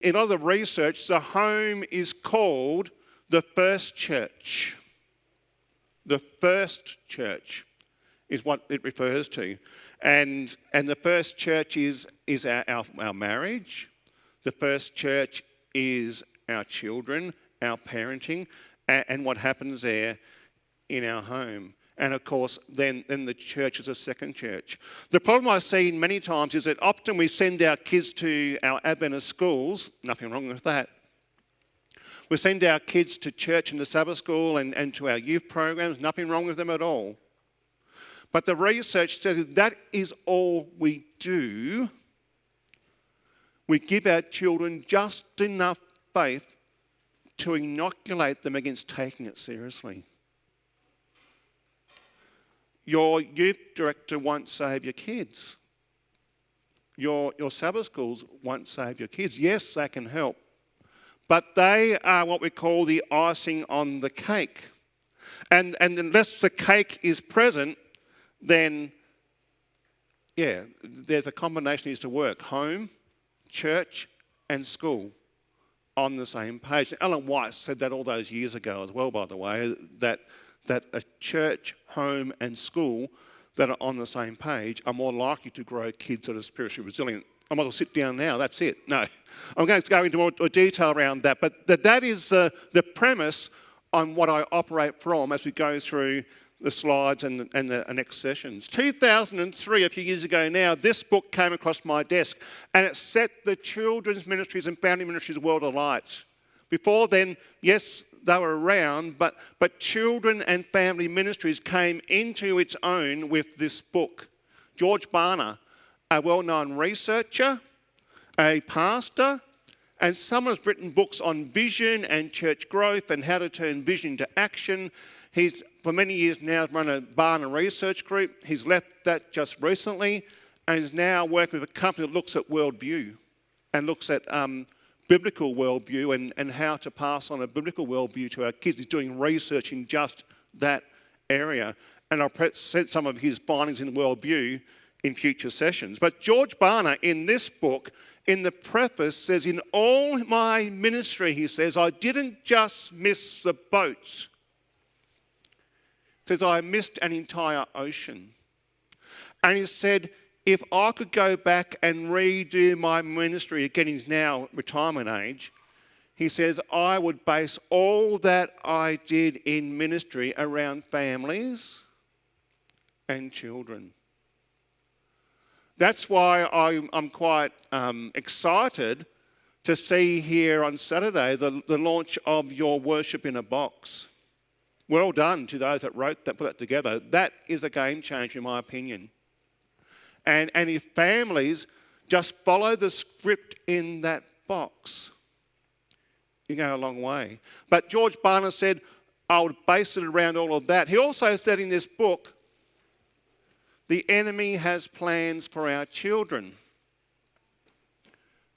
in other research, the home is called the first church. The first church is what it refers to. And the first church is our marriage. The first church is our children, our parenting, and what happens there in our home. And of course, then the church is a second church. The problem I've seen many times is that often we send our kids to our Adventist schools, nothing wrong with that. We send our kids to church and to Sabbath school and to our youth programs, nothing wrong with them at all. But the research says that is all we do. We give our children just enough faith to inoculate them against taking it seriously. Your youth director won't save your kids. Your Sabbath schools won't save your kids. Yes, they can help. But they are what we call the icing on the cake. And unless the cake is present, then, there's a combination that needs to work. Home, church, and school on the same page. Ellen White said that all those years ago as well, by the way, that a church, home, and school that are on the same page are more likely to grow kids that are spiritually resilient. I might as well sit down now, that's it. No, I'm going to go into more detail around that, but that is the premise on what I operate from as we go through the slides and the next sessions. 2003, a few years ago now, this book came across my desk and it set the children's ministries and family ministries world alight. Before then, yes, they were around, but children and family ministries came into its own with this book. George Barna, a well-known researcher, a pastor, and someone who's written books on vision and church growth and how to turn vision into action. He's, for many years now, run a Barna research group. He's left that just recently and is now working with a company that looks at worldview and looks at biblical worldview and how to pass on a biblical worldview to our kids. He's doing research in just that area. And I'll present some of his findings in worldview in future sessions. But George Barna, in this book, in the preface, says, in all my ministry, he says, I didn't just miss the boat. He says, I missed an entire ocean. And he said, if I could go back and redo my ministry, again, he's now retirement age, he says, I would base all that I did in ministry around families and children. That's why I'm quite excited to see here on Saturday the launch of Your Worship in a Box. Well done to those that put that together. That is a game changer, in my opinion. And if families just follow the script in that box, you go a long way. But George Barna said, I would base it around all of that. He also said in this book, the enemy has plans for our children.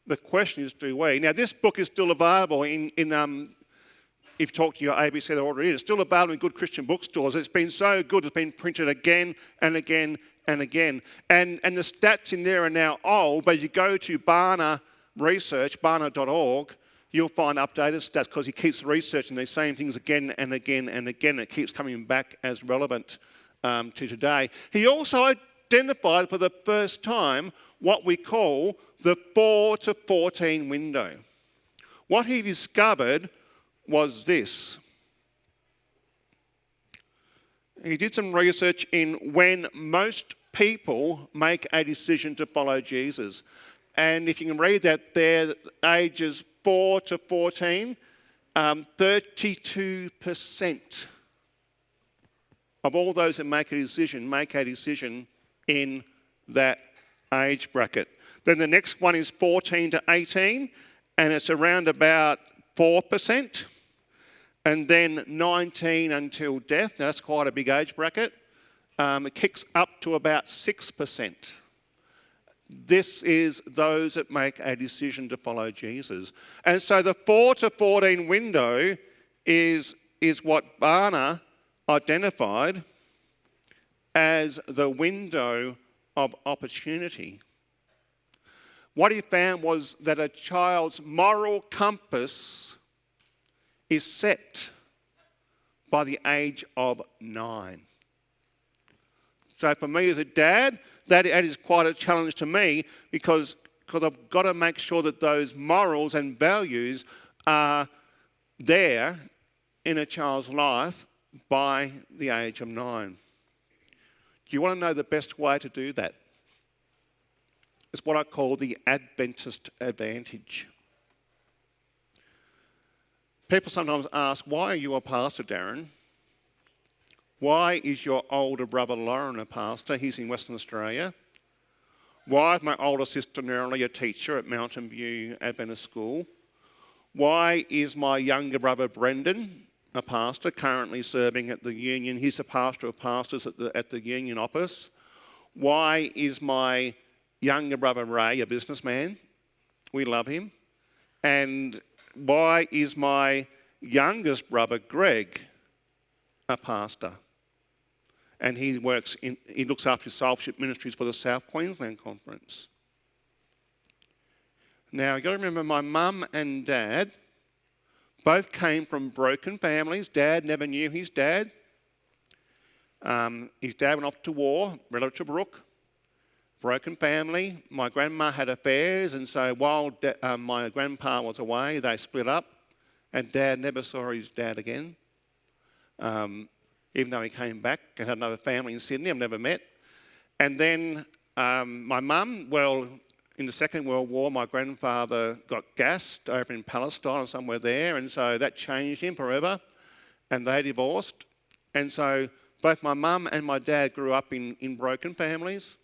The question is, do we? Now, this book is still available if you talk to your ABC, they're already in. It's still available in good Christian bookstores. It's been so good, it's been printed again and again and again. And the stats in there are now old, but if you go to Barna Research, barna.org, you'll find updated stats because he keeps researching these same things again and again and again. It keeps coming back as relevant to today. He also identified for the first time what we call the 4 to 14 window. What he discovered was this. He did some research in when most people make a decision to follow Jesus. And if you can read that there, ages 4 to 14, 32% of all those that make a decision in that age bracket. Then the next one is 14 to 18, and it's around about 4%. And then 19 until death. Now, that's quite a big age bracket. It kicks up to about 6%. This is those that make a decision to follow Jesus. And so the 4 to 14 window is what Barna identified as the window of opportunity. What he found was that a child's moral compass is set by the age of 9. So for me as a dad, that is quite a challenge to me because I've got to make sure that those morals and values are there in a child's life by the age of 9. Do you want to know the best way to do that? It's what I call the Adventist advantage. People sometimes ask, why are you a pastor, Darren? Why is your older brother Lauren a pastor? He's in Western Australia. Why is my older sister Nerily a teacher at Mountain View Adventist School? Why is my younger brother Brendan a pastor, currently serving at the Union? He's the pastor of pastors at the Union office. Why is my younger brother Ray a businessman? We love him. And why is my youngest brother Greg a pastor? And he looks after discipleship ministries for the South Queensland Conference. Now, you've got to remember my mum and dad both came from broken families. Dad never knew his dad. His dad went off to war, relative to Brooke. Broken family. My grandma had affairs, and so while my grandpa was away, they split up, and Dad never saw his dad again. Even though he came back and had another family in Sydney I've never met. And then my mum, well, in the Second World War, my grandfather got gassed over in Palestine or somewhere there, and so that changed him forever, and they divorced. And so both my mum and my dad grew up in broken families.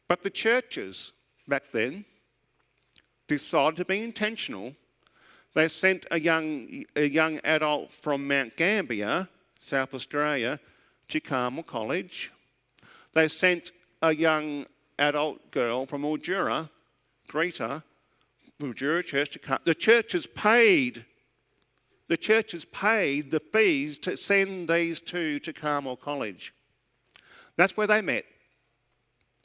But the churches back then decided to be intentional. They sent a young adult from Mount Gambier, South Australia, to Carmel College. They sent a young adult girl from Mildura, Greta, Mildura Church to Carmel. The churches paid the fees to send these two to Carmel College. That's where they met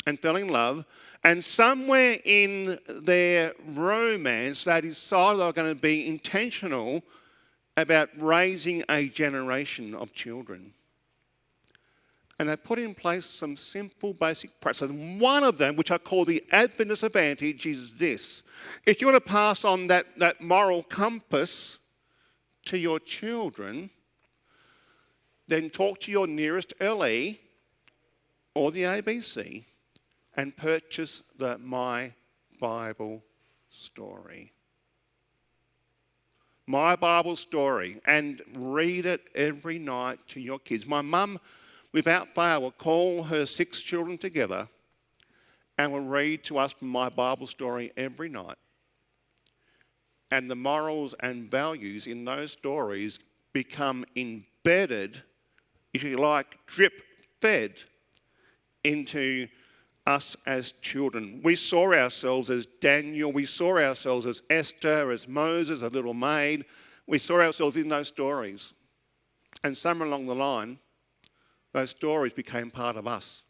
and fell in love. And somewhere in their romance, they decided they were going to be intentional about raising a generation of children. And they put in place some simple, basic practices. And one of them, which I call the Adventist advantage, is this. If you want to pass on that moral compass to your children, then talk to your nearest LE or the ABC and purchase the My Bible Story. My Bible Story, and read it every night to your kids. My mum, without fail, will call her 6 children together and will read to us from My Bible Story every night. And the morals and values in those stories become embedded, if you like, drip-fed into us as children. We saw ourselves as Daniel, we saw ourselves as Esther, as Moses, a little maid. We saw ourselves in those stories. And somewhere along the line, those stories became part of us.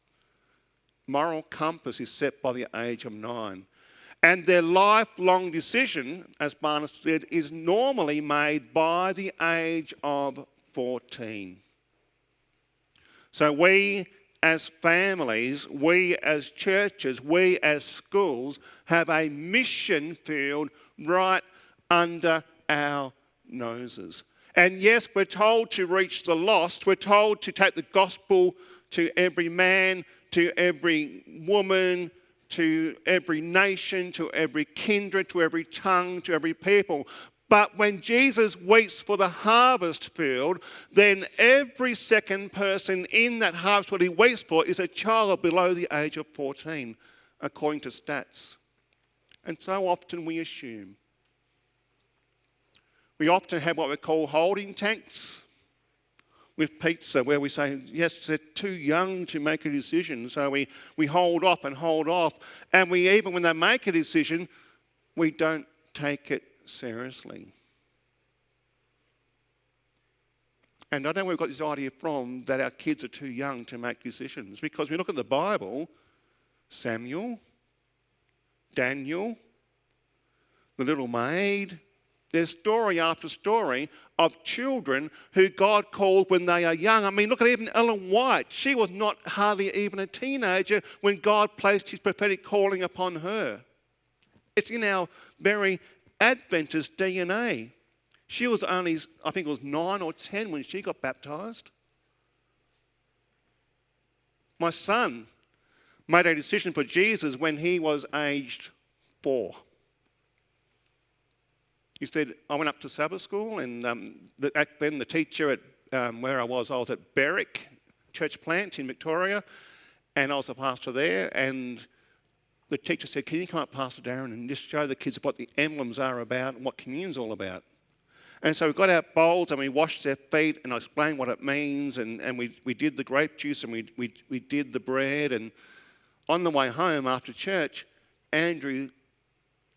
Moral compass is set by the age of 9. And their lifelong decision, as Barnes said, is normally made by the age of 14. So we as families, we as churches, we as schools have a mission field right under our noses. And yes, we're told to reach the lost. We're told to take the gospel to every man, to every woman, to every nation, to every kindred, to every tongue, to every people. But when Jesus waits for the harvest field, then every second person in that harvest field he waits for is a child below the age of 14, according to stats. And so often we assume. We often have what we call holding tanks with pizza, where we say, yes, they're too young to make a decision. So we hold off. And we, even when they make a decision, we don't take it seriously. And I know where we've got this idea from that our kids are too young to make decisions. Because we look at the Bible, Samuel, Daniel, the little maid. There's story after story of children who God called when they are young. I mean, look at even Ellen White. She was not hardly even a teenager when God placed his prophetic calling upon her. It's in our very Adventist DNA. She was only, I think it was 9 or 10 when she got baptised. My son made a decision for Jesus when he was aged 4. He said, I went up to Sabbath school, and back then the teacher at where I was at Berwick Church Plant in Victoria, and I was a pastor there, and the teacher said, can you come up, Pastor Darron, and just show the kids what the emblems are about and what communion's all about? And so we got our bowls and we washed their feet, and I explained what it means, and we did the grape juice, and we did the bread. And on the way home after church, Andrew,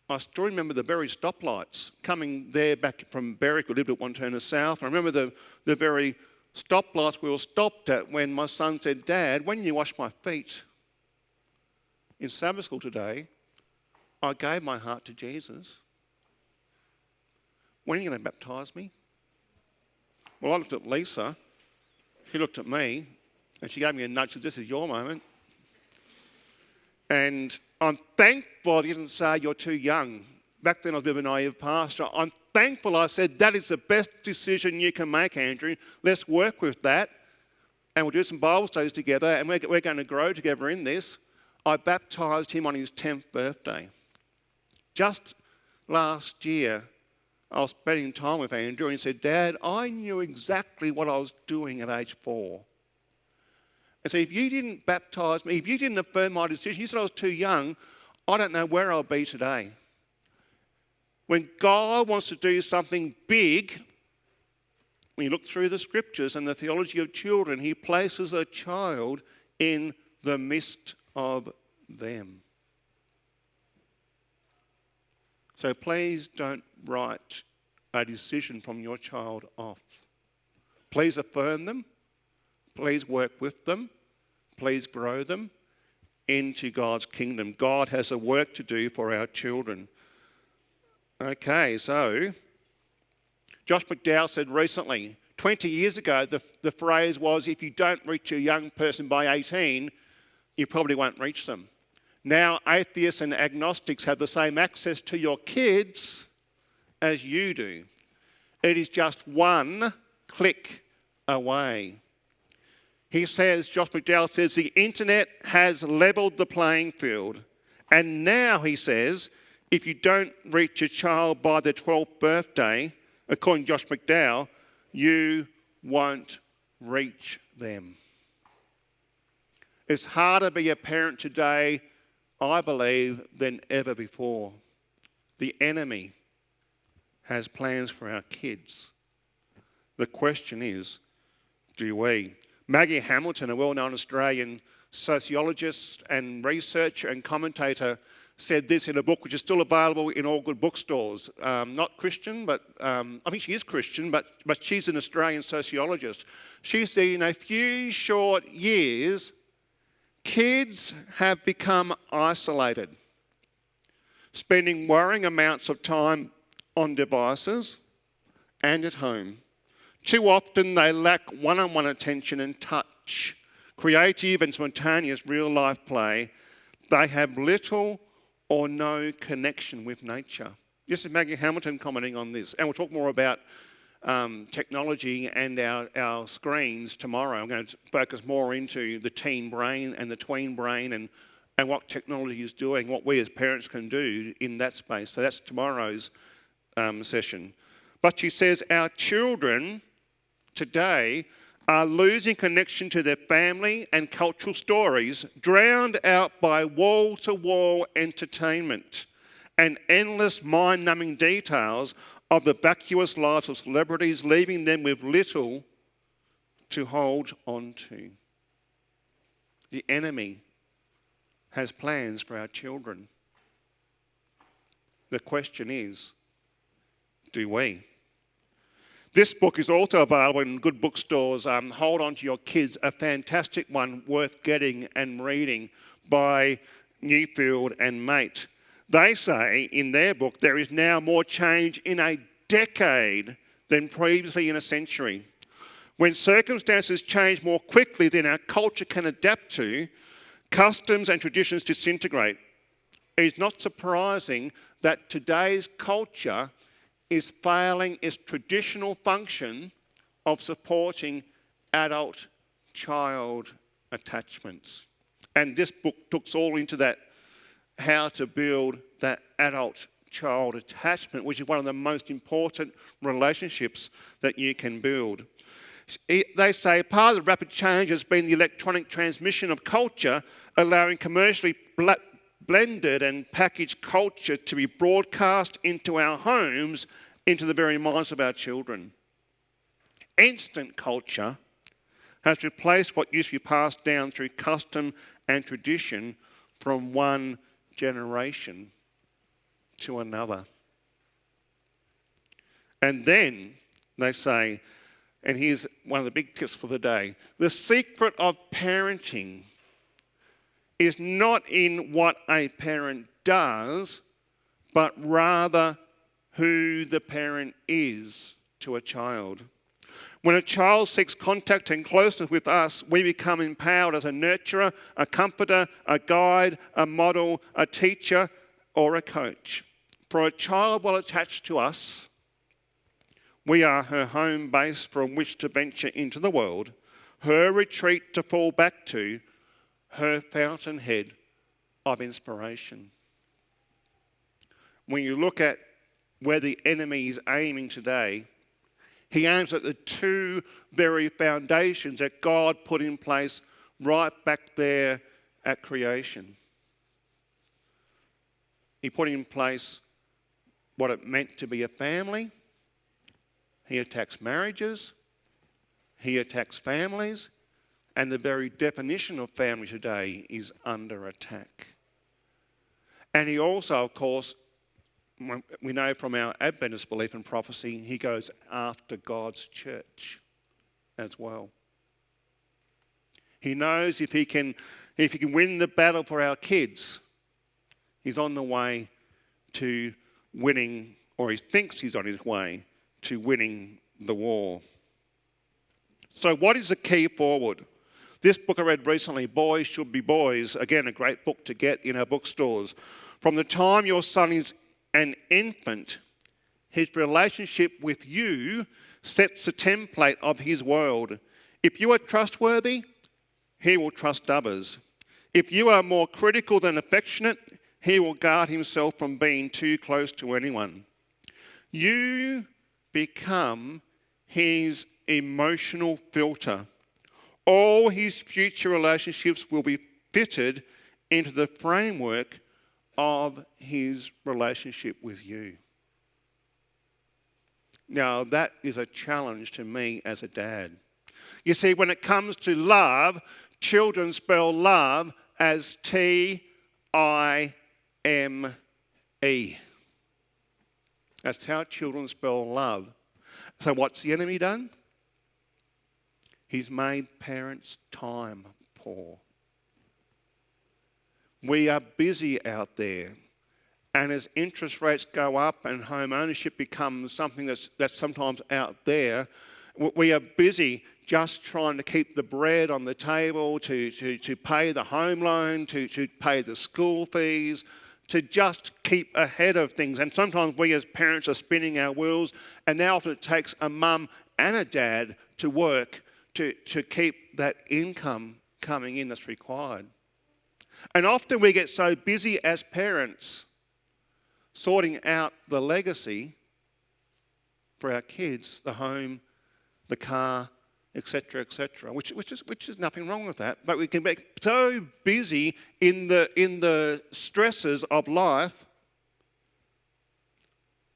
I still remember the very stoplights coming there back from Berwick. We lived at One Turner South. I remember the very stoplights we were stopped at when my son said, Dad, when you wash my feet in Sabbath school today, I gave my heart to Jesus. When are you going to baptise me? Well, I looked at Lisa. She looked at me, and she gave me a nudge. Said, this is your moment. And I'm thankful I didn't say you're too young. Back then I was a bit of a naive pastor. I'm thankful I said that is the best decision you can make, Andrew. Let's work with that. And we'll do some Bible studies together, and we're going to grow together in this. I baptised him on his 10th birthday. Just last year, I was spending time with Andrew, and he said, Dad, I knew exactly what I was doing at age 4. And so if you didn't baptise me, if you didn't affirm my decision, you said I was too young, I don't know where I'll be today. When God wants to do something big, when you look through the scriptures and the theology of children, he places a child in the midst of them. So please don't write a decision from your child off. Please affirm them. Please work with them. Please grow them into God's kingdom. God has a work to do for our children. Okay, so Josh McDowell said recently, 20 years ago, the phrase was, if you don't reach a young person by 18, you probably won't reach them. Now, atheists and agnostics have the same access to your kids as you do. It is just one click away. He says, Josh McDowell says, the internet has levelled the playing field. And now, he says, if you don't reach a child by their 12th birthday, according to Josh McDowell, you won't reach them. It's harder to be a parent today, I believe, than ever before. The enemy has plans for our kids. The question is, do we? Maggie Hamilton, a well-known Australian sociologist and researcher and commentator, said this in a book which is still available in all good bookstores. Not Christian, but I think she is Christian, but she's an Australian sociologist. She said in a few short years, kids have become isolated, spending worrying amounts of time on devices and at home. Too often they lack one-on-one attention and touch, creative and spontaneous real-life play. They have little or no connection with nature. This is Maggie Hamilton commenting on this. And we'll talk more about technology and our screens tomorrow. I'm going to focus more into the teen brain and the tween brain and what technology is doing, what we as parents can do in that space. So that's tomorrow's session. But she says our children today are losing connection to their family and cultural stories, drowned out by wall-to-wall entertainment and endless mind-numbing details of the vacuous lives of celebrities, leaving them with little to hold on to. The enemy has plans for our children. The question is, do we? This book is also available in good bookstores. Hold On to Your Kids, a fantastic one worth getting and reading by Newfield and Mate. They say in their book there is now more change in a decade than previously in a century. When circumstances change more quickly than our culture can adapt to, customs and traditions disintegrate. It is not surprising that today's culture is failing its traditional function of supporting adult-child attachments. And this book looks all into that, how to build that adult-child attachment, which is one of the most important relationships that you can build. They say part of the rapid change has been the electronic transmission of culture, allowing commercially blended and packaged culture to be broadcast into our homes, into the very minds of our children. Instant culture has replaced what used to be passed down through custom and tradition from one generation to another. And then they say, and here's one of the big tips for the day, the secret of parenting is not in what a parent does, but rather who the parent is to a child. When a child seeks contact and closeness with us, we become empowered as a nurturer, a comforter, a guide, a model, a teacher, or a coach. For a child well attached to us, we are her home base from which to venture into the world, her retreat to fall back to, her fountainhead of inspiration. When you look at where the enemy is aiming today, he aims at the two very foundations that God put in place right back there at creation. He put in place what it meant to be a family. He attacks marriages. He attacks families. And the very definition of family today is under attack. And he also, of course, we know from our Adventist belief and prophecy, he goes after God's church as well. He knows if he can win the battle for our kids, he's on the way to winning, or he thinks he's on his way to winning the war. So what is the key forward? This book I read recently, Boys Should Be Boys, again, a great book to get in our bookstores. From the time your son is an infant, his relationship with you sets the template of his world. If you are trustworthy, he will trust others. If you are more critical than affectionate, he will guard himself from being too close to anyone. You become his emotional filter. All his future relationships will be fitted into the framework of his relationship with you. Now, that is a challenge to me as a dad. You see, when it comes to love, children spell love as T-I-M-E. That's how children spell love. So what's the enemy done? He's made parents' time poor. We are busy out there. And as interest rates go up and home ownership becomes something that's sometimes out there, we are busy just trying to keep the bread on the table, to pay the home loan, to pay the school fees, to just keep ahead of things. And sometimes we as parents are spinning our wheels, and now often it takes a mum and a dad to work to keep that income coming in that's required. And often we get so busy as parents sorting out the legacy for our kids, the home, the car, etc., which is nothing wrong with that. But we can be so busy in the stresses of life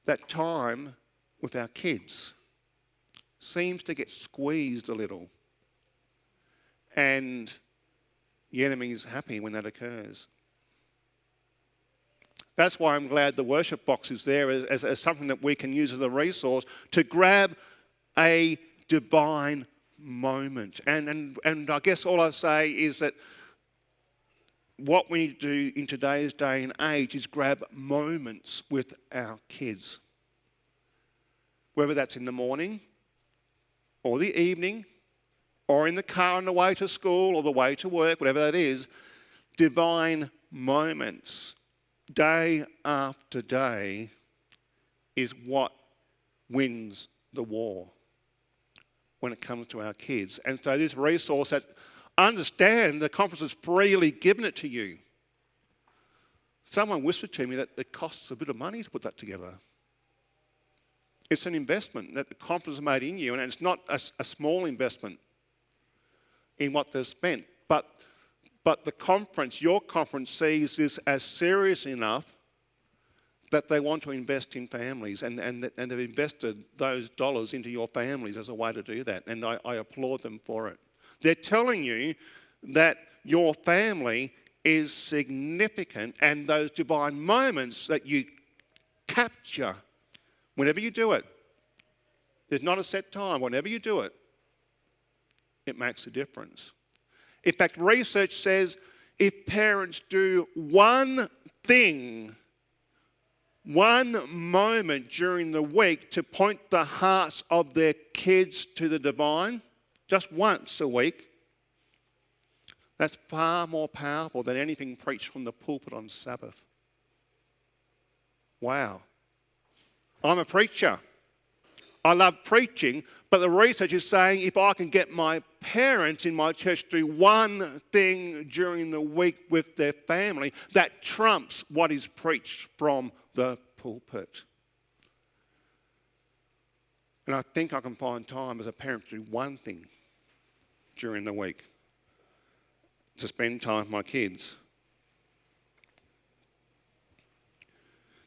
that time with our kids seems to get squeezed a little. And the enemy's happy when that occurs. That's why I'm glad the worship box is there as something that we can use as a resource to grab a divine moment. And I guess all I say is that what we need to do in today's day and age is grab moments with our kids. Whether that's in the morning or the evening or in the car on the way to school or the way to work, whatever that is, divine moments, day after day, is what wins the war when it comes to our kids. And so this resource, that understand the conference has freely given it to you. Someone whispered to me that it costs a bit of money to put that together. It's an investment that the conference has made in you, and it's not a small investment in what they've spent. But the conference, your conference, sees this as serious enough that they want to invest in families, and they've invested those dollars into your families as a way to do that, and I applaud them for it. They're telling you that your family is significant, and those divine moments that you capture whenever you do it, there's not a set time, whenever you do it, it makes a difference. In fact, research says if parents do one thing, one moment during the week to point the hearts of their kids to the divine, just once a week, that's far more powerful than anything preached from the pulpit on Sabbath. Wow. I'm a preacher. I love preaching, but the research is saying if I can get my parents in my church to do one thing during the week with their family, that trumps what is preached from the pulpit. And I think I can find time as a parent to do one thing during the week, to spend time with my kids.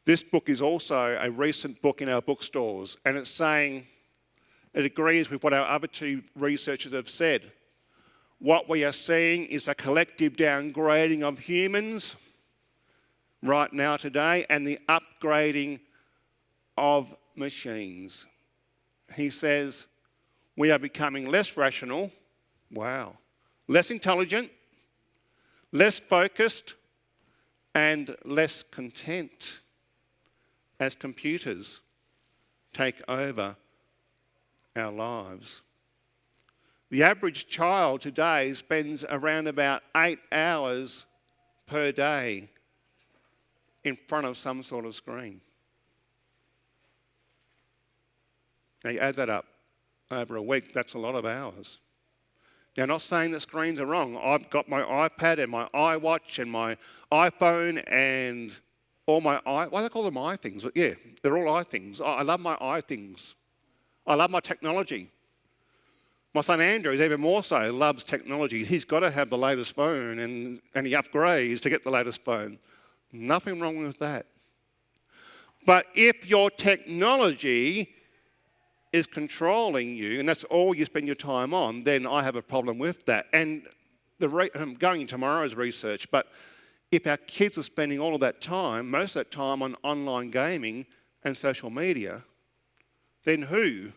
This book is also a recent book in our bookstores, and it's saying it agrees with what our other two researchers have said. What we are seeing is a collective downgrading of humans right now today, and the upgrading of machines. He says we are becoming less rational, less intelligent, less focused, and less content as computers take over our lives. The average child today spends around about 8 hours per day in front of some sort of screen. Now you add that up over a week, that's a lot of hours. Now, I'm not saying that screens are wrong. I've got my iPad and my iWatch and my iPhone and all my why do they call them iThings? But yeah, they're all iThings. I love my iThings. I love my technology. My son Andrew, even more so, loves technology. He's got to have the latest phone, and he upgrades to get the latest phone. Nothing wrong with that. But if your technology is controlling you, and that's all you spend your time on, then I have a problem with that. And I'm going into tomorrow's research, but if our kids are spending all of that time, most of that time on online gaming and social media, then who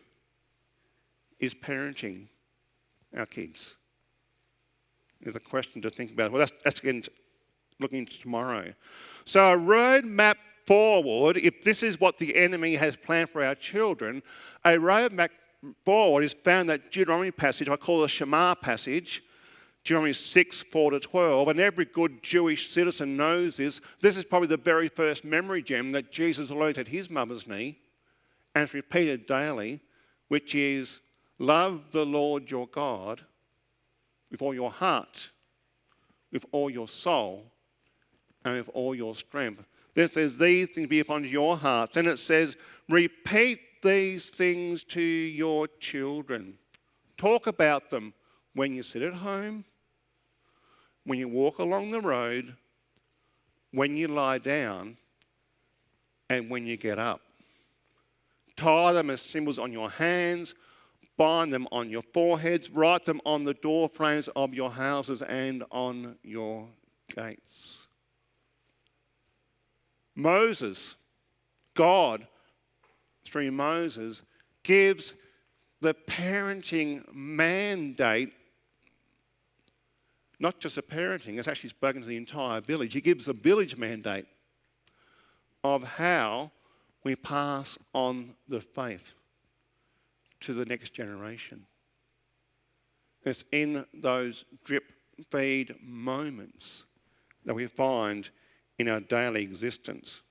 is parenting our kids? There's a question to think about. Well, that's again looking into tomorrow. So a roadmap forward, if this is what the enemy has planned for our children, a roadmap forward is found in that Deuteronomy passage, I call the Shema passage, Deuteronomy 6:4-12, and every good Jewish citizen knows this. This is probably the very first memory gem that Jesus learnt at his mother's knee and it's repeated daily, which is love the Lord your God with all your heart, with all your soul, and with all your strength. Then it says, these things be upon your hearts. And it says, repeat these things to your children. Talk about them when you sit at home, when you walk along the road, when you lie down, and when you get up. Tie them as symbols on your hands, bind them on your foreheads, write them on the door frames of your houses and on your gates. Moses, God, through Moses, gives the parenting mandate not just a parenting, it's actually spoken to the entire village. He gives a village mandate of how we pass on the faith to the next generation. It's in those drip feed moments that we find in our daily existence.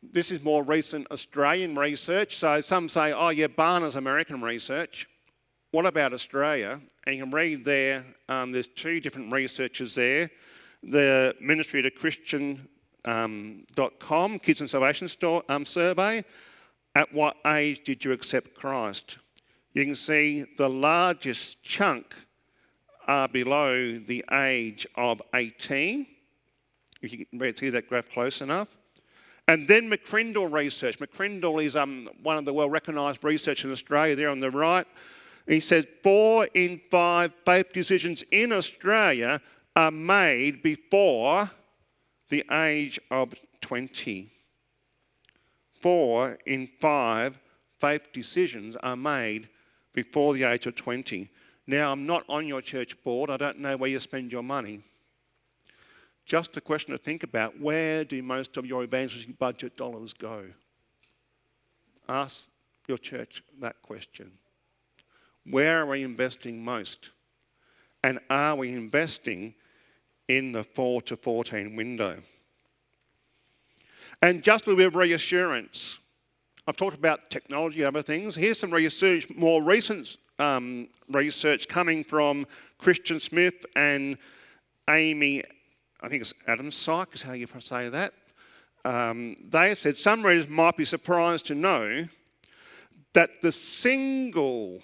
This is more recent Australian research. So some say, oh yeah, Barna's American research. What about Australia? And you can read there, there's two different researchers there. The Ministry to Christian.com, Kids and Salvation survey. At what age did you accept Christ? You can see the largest chunk are below the age of 18. If you can see that graph close enough. And then McCrindle research. McCrindle is one of the well-recognised researchers in Australia there on the right. He says 4 in 5 faith decisions in Australia are made before the age of 20. 4 in 5 faith decisions are made before the age of 20. Now, I'm not on your church board. I don't know where you spend your money. Just a question to think about. Where do most of your evangelistic budget dollars go? Ask your church that question. Where are we investing most? And are we investing in the 4 to 14 window? And just a little bit of reassurance. I've talked about technology and other things. Here's some research, more recent research coming from Christian Smith and Amy, I think it's Adam Syke is how you say that. They said some readers might be surprised to know that the single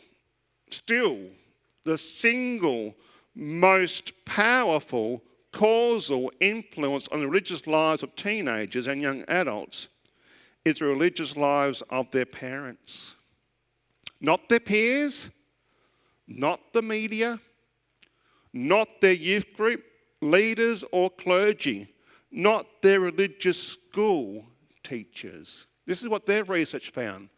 most powerful causal influence on the religious lives of teenagers and young adults is the religious lives of their parents. Not their peers, not the media, not their youth group, leaders or clergy, not their religious school teachers. This is what their research found.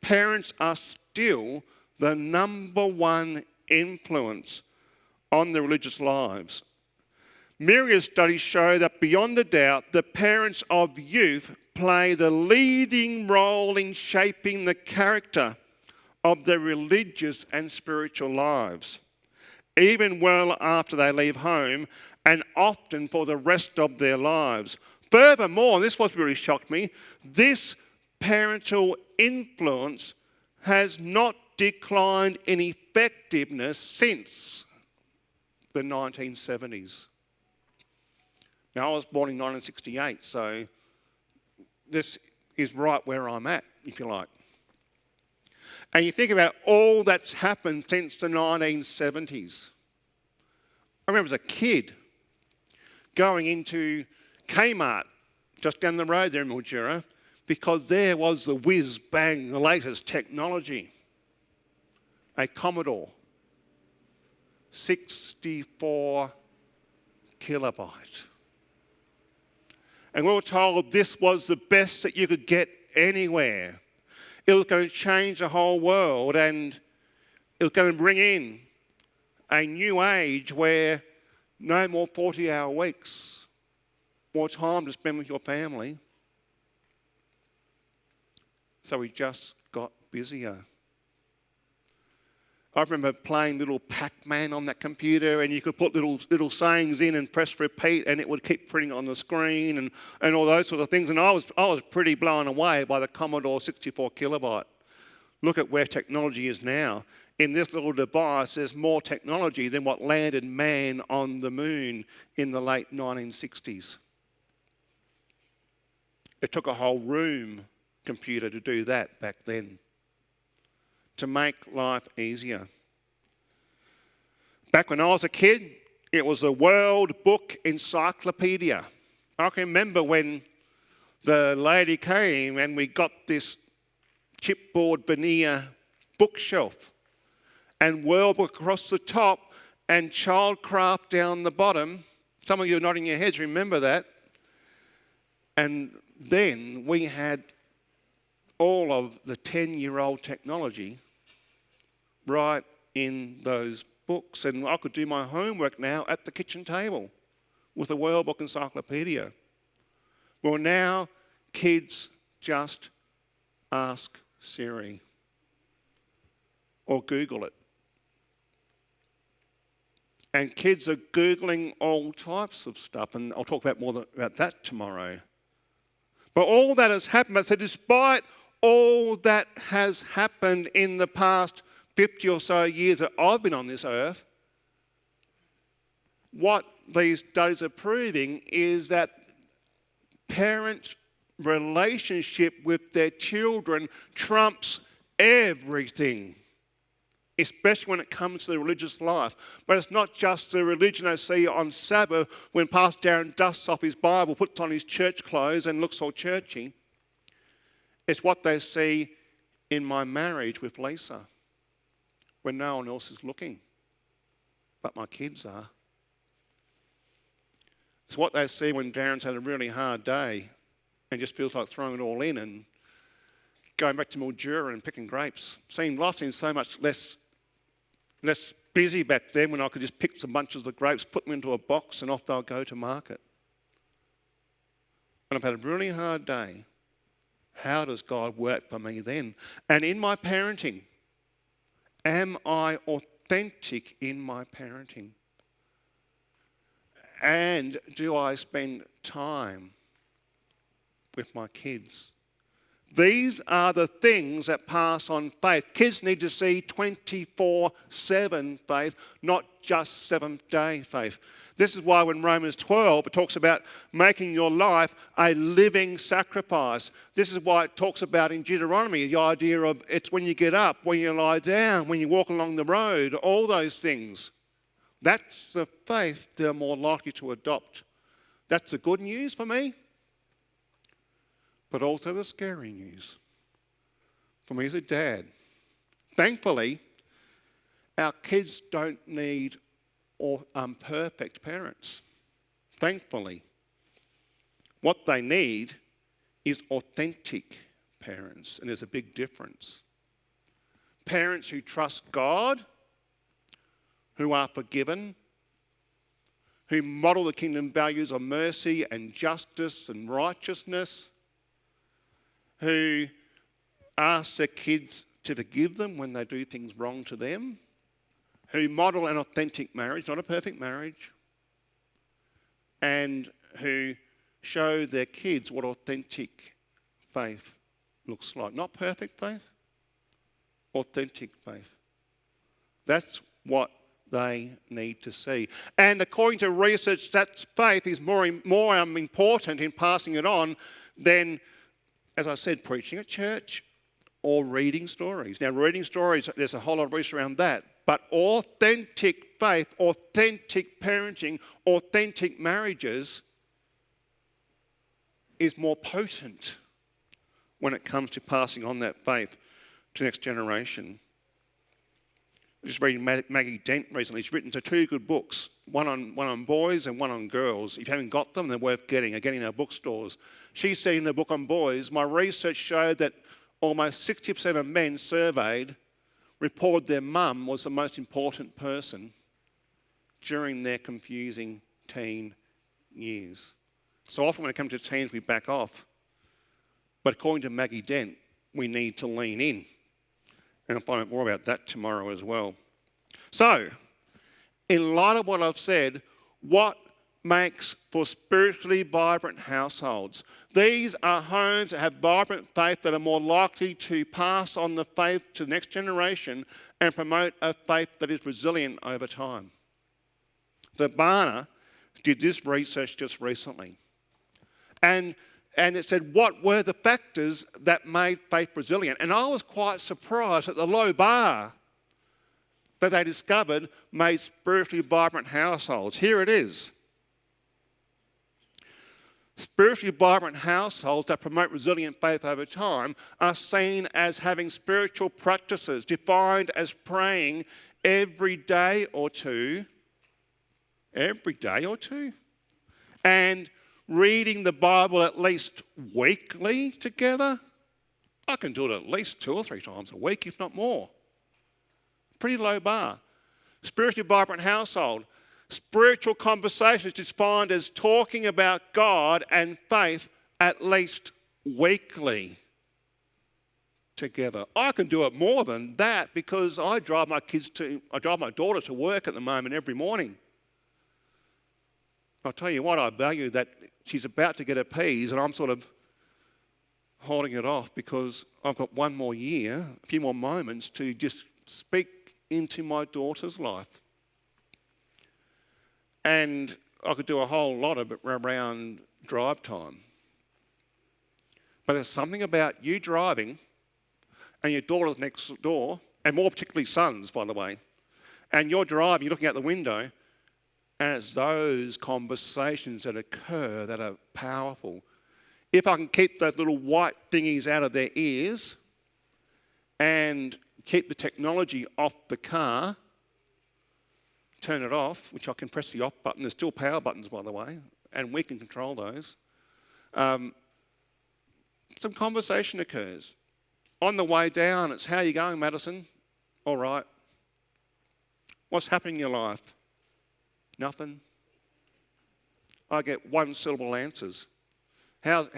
Parents are still the number one influence on their religious lives. Myriad studies show that beyond a doubt, the parents of youth play the leading role in shaping the character of their religious and spiritual lives, even well after they leave home and often for the rest of their lives. Furthermore, and this was really shocked me, this parental influence has not declined in effectiveness since the 1970s. Now, I was born in 1968, so this is right where I'm at, if you like. And you think about all that's happened since the 1970s. I remember as a kid going into Kmart just down the road there in Mildura because there was the whiz-bang, the latest technology. A Commodore, 64 kilobyte. And we were told this was the best that you could get anywhere. It was going to change the whole world, and it was going to bring in a new age where no more 40-hour weeks, more time to spend with your family. So we just got busier. I remember playing little Pac-Man on that computer, and you could put little sayings in and press repeat, and it would keep printing on the screen and all those sorts of things. And I was pretty blown away by the Commodore 64 kilobyte. Look at where technology is now. In this little device, there's more technology than what landed man on the moon in the late 1960s. It took a whole room computer to do that back then, to make life easier. Back when I was a kid, it was the World Book Encyclopedia. I can remember when the lady came and we got this chipboard veneer bookshelf and World Book across the top and Childcraft down the bottom. Some of you are nodding your heads, remember that. And then we had all of the 10-year-old technology right in those books, and I could do my homework now at the kitchen table with a World Book Encyclopedia. Well, now kids just ask Siri or Google it. And kids are Googling all types of stuff, and I'll talk about more about that tomorrow. But all that has happened, so despite all that has happened in the past 50 or so years that I've been on this earth, what these studies are proving is that parents' relationship with their children trumps everything, especially when it comes to the religious life. But it's not just the religion I see on Sabbath when Pastor Darron dusts off his Bible, puts on his church clothes and looks all churchy. It's what they see in my marriage with Lisa when no one else is looking, but my kids are. It's what they see when Darren's had a really hard day and just feels like throwing it all in and going back to Mildura and picking grapes. Life seemed so much less busy back then when I could just pick some bunches of grapes, put them into a box, and off they'll go to market. And I've had a really hard day. How does God work for me then? And in my parenting, am I authentic in my parenting? And do I spend time with my kids? These are the things that pass on faith. Kids need to see 24/7 faith, not just seventh-day faith. This is why when Romans 12, it talks about making your life a living sacrifice. This is why it talks about in Deuteronomy the idea of it's when you get up, when you lie down, when you walk along the road, all those things. That's the faith they're more likely to adopt. That's the good news for me, but also the scary news for me as a dad. Thankfully, our kids don't need perfect parents. Thankfully. What they need is authentic parents, and there's a big difference. Parents who trust God, who are forgiven, who model the kingdom values of mercy and justice and righteousness, who ask their kids to forgive them when they do things wrong to them, who model an authentic marriage, not a perfect marriage, and who show their kids what authentic faith looks like. Not perfect faith, authentic faith. That's what they need to see. And according to research, that faith is more important in passing it on than, as I said, preaching at church or reading stories. Now, reading stories, there's a whole lot of research around that. But authentic faith, authentic parenting, authentic marriages is more potent when it comes to passing on that faith to the next generation. I was just reading Maggie Dent recently. She's written 2 good books, one on boys and one on girls. If you haven't got them, they're worth getting. They're getting in our bookstores. She said in the book on boys, my research showed that almost 60% of men surveyed reported their mum was the most important person during their confusing teen years. So often when it comes to teens, we back off. But according to Maggie Dent, we need to lean in. And I'll find out more about that tomorrow as well. So, in light of what I've said, what makes for spiritually vibrant households? These are homes that have vibrant faith that are more likely to pass on the faith to the next generation and promote a faith that is resilient over time. So Barna did this research just recently. And it said, what were the factors that made faith resilient? And I was quite surprised at the low bar that they discovered made spiritually vibrant households. Here it is. Spiritually vibrant households that promote resilient faith over time are seen as having spiritual practices defined as praying every day or two, and reading the Bible at least weekly together. I can do it at least 2 or 3 times a week, if not more. Pretty low bar. Spiritually vibrant household. Spiritual conversation is defined as talking about God and faith at least weekly together. I can do it more than that because I drive my daughter to work at the moment every morning. I'll tell you what, I value that she's about to get her P's and I'm sort of holding it off because I've got one more year, a few more moments to just speak into my daughter's life. And I could do a whole lot of it around drive time. But there's something about you driving and your daughter's next door, and more particularly sons, by the way, and you're driving, you're looking out the window, and it's those conversations that occur that are powerful. If I can keep those little white thingies out of their ears and keep the technology off the car, turn it off, which I can press the off button. There's still power buttons, by the way, and we can control those. Some conversation occurs. On the way down, it's, how are you going, Madison? All right. What's happening in your life? Nothing. I get one-syllable answers. How's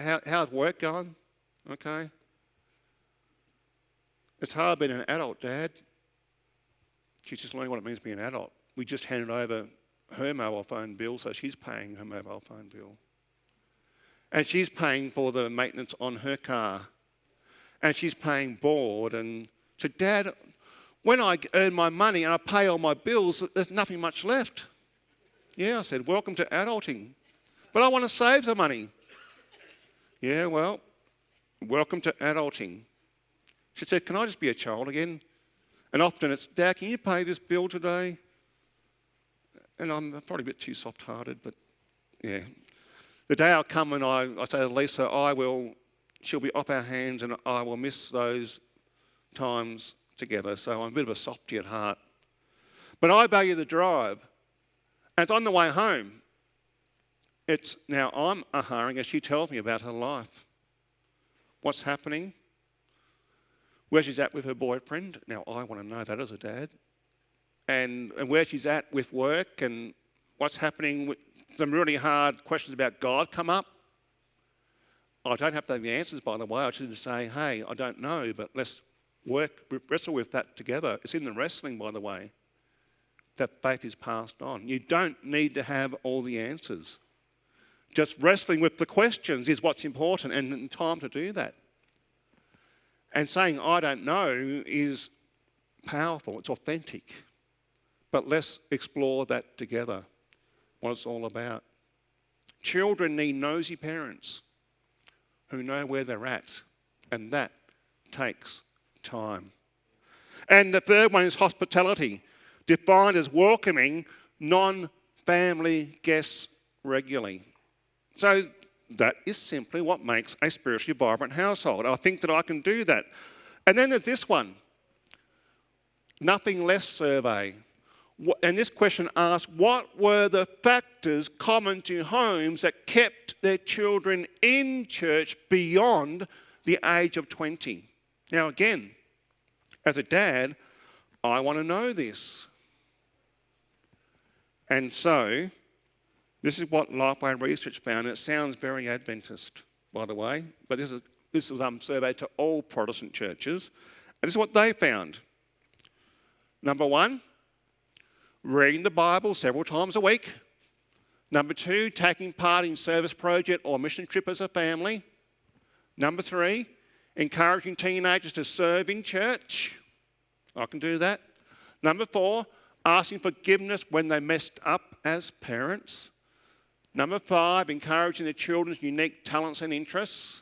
work going? Okay. It's hard being an adult, Dad. She's just learning what it means to be an adult. We just handed over her mobile phone bill, so she's paying her mobile phone bill. And she's paying for the maintenance on her car. And she's paying board. And so, Dad, when I earn my money and I pay all my bills, there's nothing much left. Yeah, I said, welcome to adulting. But I want to save the money. Yeah, well, welcome to adulting. She said, can I just be a child again? And often it's, Dad, can you pay this bill today? And I'm probably a bit too soft-hearted, but yeah. The day I'll come and I say to Lisa, she'll be off our hands and I will miss those times together. So I'm a bit of a softy at heart. But I value the drive. And it's on the way home. It's now I'm aharing as she tells me about her life. What's happening? Where she's at with her boyfriend. Now I want to know that as a dad. And where she's at with work and what's happening with some really hard questions about God come up. I don't have to have the answers, by the way. I should say, hey, I don't know, but let's wrestle with that together. It's in the wrestling, by the way, that faith is passed on. You don't need to have all the answers. Just wrestling with the questions is what's important, and time to do that. And saying, I don't know, is powerful. It's authentic. But let's explore that together, what it's all about. Children need nosy parents who know where they're at, and that takes time. And the third one is hospitality, defined as welcoming non-family guests regularly. So that is simply what makes a spiritually vibrant household. I think that I can do that. And then there's this one, nothing less survey. And this question asks, what were the factors common to homes that kept their children in church beyond the age of 20? Now again, as a dad, I want to know this. And so, this is what Lifeway Research found. It sounds very Adventist, by the way, but this was surveyed to all Protestant churches. And this is what they found. Number one, reading the Bible several times a week. Number two, taking part in service project or mission trip as a family. Number three, encouraging teenagers to serve in church. I can do that. Number four, asking forgiveness when they messed up as parents. Number five, encouraging the children's unique talents and interests.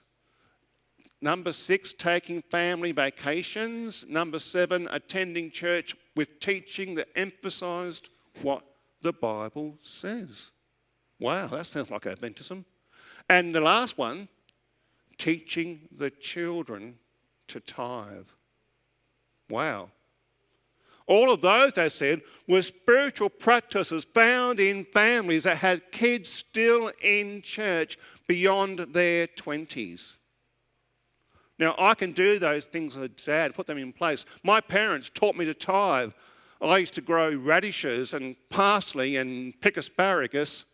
Number six, taking family vacations. Number seven, attending church with teaching that emphasised what the Bible says. Wow, that sounds like Adventism. And the last one, teaching the children to tithe. Wow. All of those, they said, were spiritual practices found in families that had kids still in church beyond their 20s. Now, I can do those things as a dad, put them in place. My parents taught me to tithe. I used to grow radishes and parsley and pick asparagus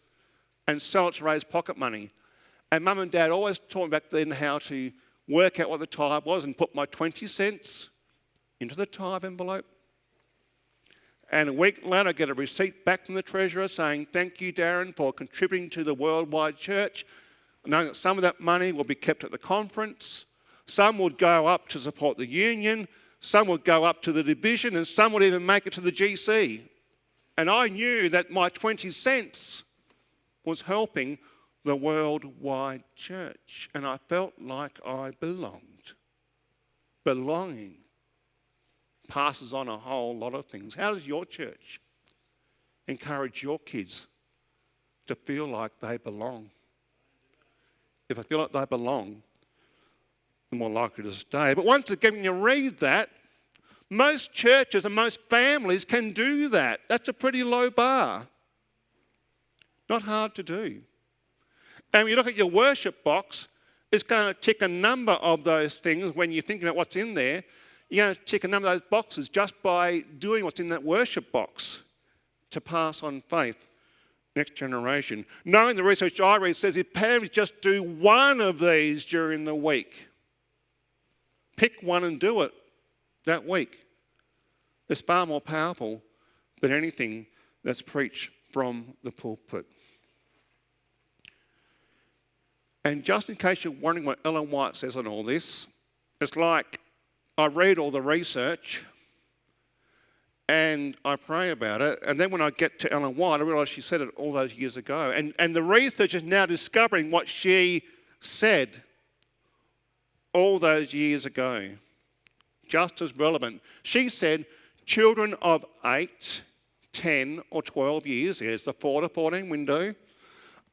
and sell it to raise pocket money. And Mum and Dad always taught me back then how to work out what the tithe was and put my 20 cents into the tithe envelope. And a week later, I get a receipt back from the treasurer saying, "Thank you, Darren, for contributing to the worldwide church," knowing that some of that money will be kept at the conference, some would go up to support the union, some would go up to the division, and some would even make it to the GC. And I knew that my 20 cents was helping the worldwide church, and I felt like I belonged. Belonging passes on a whole lot of things. How does your church encourage your kids to feel like they belong? If they feel like they belong, they're more likely to stay. But once again, when you read that, most churches and most families can do that. That's a pretty low bar. Not hard to do. And when you look at your worship box, it's going to tick a number of those things when you're thinking about what's in there. You're going to tick a number of those boxes just by doing what's in that worship box to pass on faith next generation. Knowing the research I read says if parents just do one of these during the week, pick one and do it that week, it's far more powerful than anything that's preached from the pulpit. And just in case you're wondering what Ellen White says on all this, it's like I read all the research and I pray about it, and then when I get to Ellen White, I realise she said it all those years ago. And the research is now discovering what she said all those years ago, just as relevant. She said children of 8, 10 or 12 years, there's the 4 to 14 window,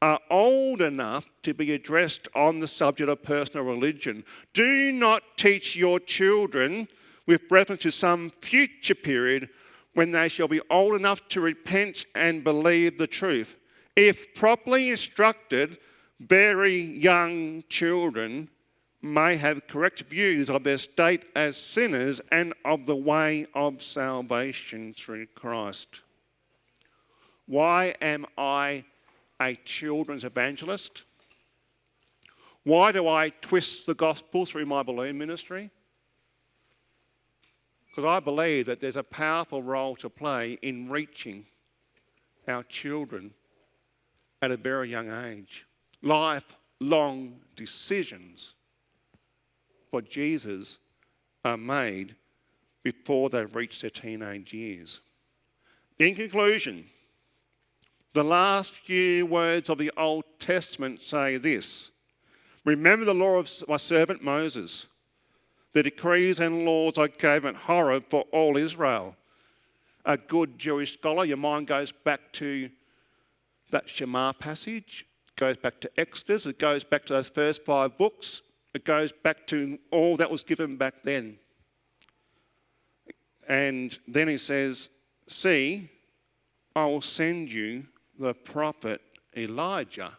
are old enough to be addressed on the subject of personal religion. Do not teach your children with reference to some future period when they shall be old enough to repent and believe the truth. If properly instructed, very young children may have correct views of their state as sinners and of the way of salvation through Christ. Why am I a children's evangelist? Why do I twist the gospel through my balloon ministry? Because I believe that there's a powerful role to play in reaching our children at a very young age. Lifelong decisions for Jesus are made before they reach their teenage years. In conclusion, the last few words of the Old Testament say this: "Remember the law of my servant Moses, the decrees and laws I gave at Horeb for all Israel." A good Jewish scholar, your mind goes back to that Shema passage, goes back to Exodus, it goes back to those first 5 books, it goes back to all that was given back then. And then he says, "See, I will send you the prophet Elijah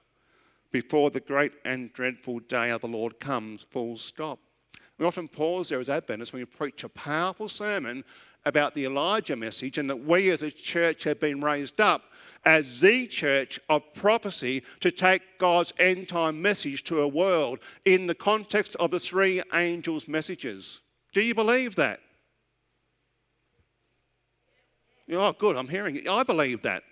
before the great and dreadful day of the Lord comes," full stop. We often pause there as Adventists when we preach a powerful sermon about the Elijah message, and that we as a church have been raised up as the church of prophecy to take God's end time message to a world in the context of the 3 angels' messages. Do you believe that? Oh, good, I'm hearing it. I believe that.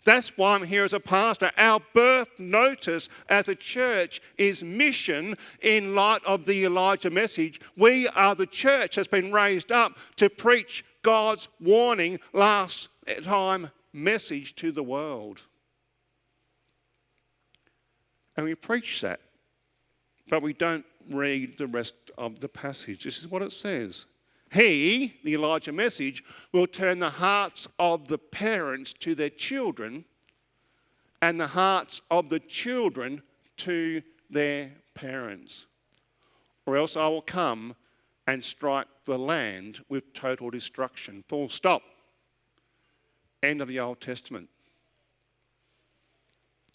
That's why I'm here as a pastor. Our birth notice as a church is mission in light of the Elijah message. We are the church that's been raised up to preach God's warning last time message to the world. And we preach that, but we don't read the rest of the passage. This is what it says. He, the Elijah message, will turn the hearts of the parents to their children and the hearts of the children to their parents. Or else I will come and strike the land with total destruction. Full stop. End of the Old Testament.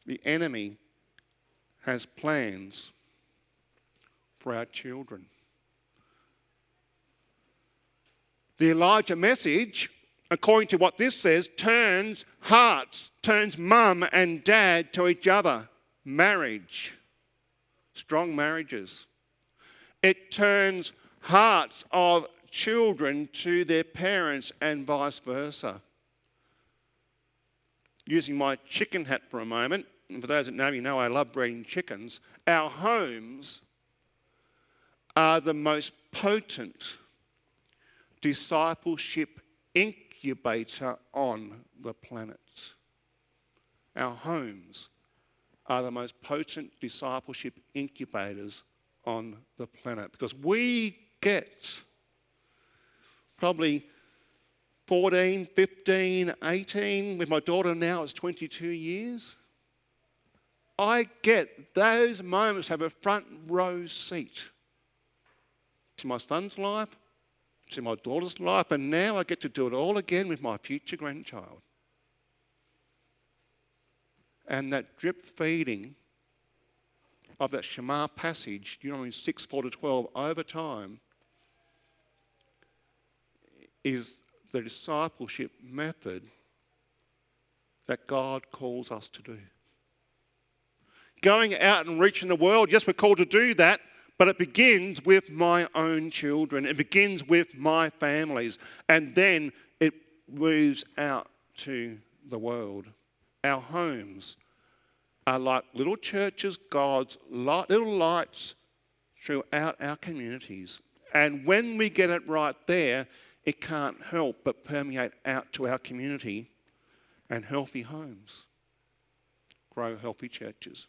The enemy has plans for our children. The Elijah message according to what this says, turns hearts, turns mum and dad to each other. Marriage, strong marriages. It turns hearts of children to their parents and vice versa. Using my chicken hat for a moment, and for those that know me know I love breeding chickens, our homes are the most potent discipleship incubator on the planet. Our homes are the most potent discipleship incubators on the planet, because we get probably 14, 15, 18, with my daughter now it's 22 years. I get those moments to have a front row seat to my son's life, to my daughter's life, and now I get to do it all again with my future grandchild. And that drip feeding of that Shema passage, Deuteronomy 6, 4-12, over time, is the discipleship method that God calls us to do. Going out and reaching the world, yes, we're called to do that, but it begins with my own children. It begins with my families, and then it moves out to the world. Our homes are like little churches, God's little lights throughout our communities. And when we get it right there, it can't help but permeate out to our community, and healthy homes grow healthy churches.